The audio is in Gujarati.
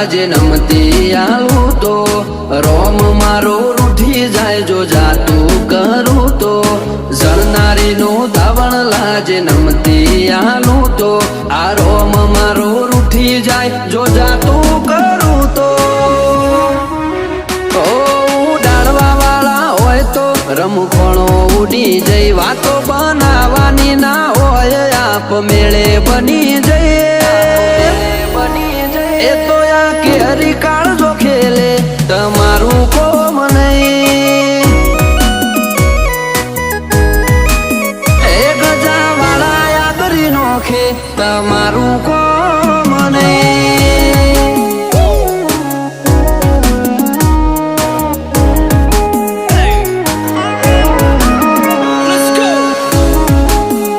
લાજે નમતી આલું તો રોમ મારો રૂઠી જાય જો જાતું કરું તો જણનારીનું ધાવણ લાજે નમતી આલું તો આ રોમ મારો રૂઠી જાય જો જાતું કરું તો ઉડાડવા વાળા હોય તો રમખોણો ઉડી જઈ વાતો બનાવવાની ના હોય આપ મેળે બની જઈએ એ તો આ કેરી કાળજો ખેલે તમારું કોમ નહીં એ ગજા વાળા યાદરી નોખે તમારું કોમ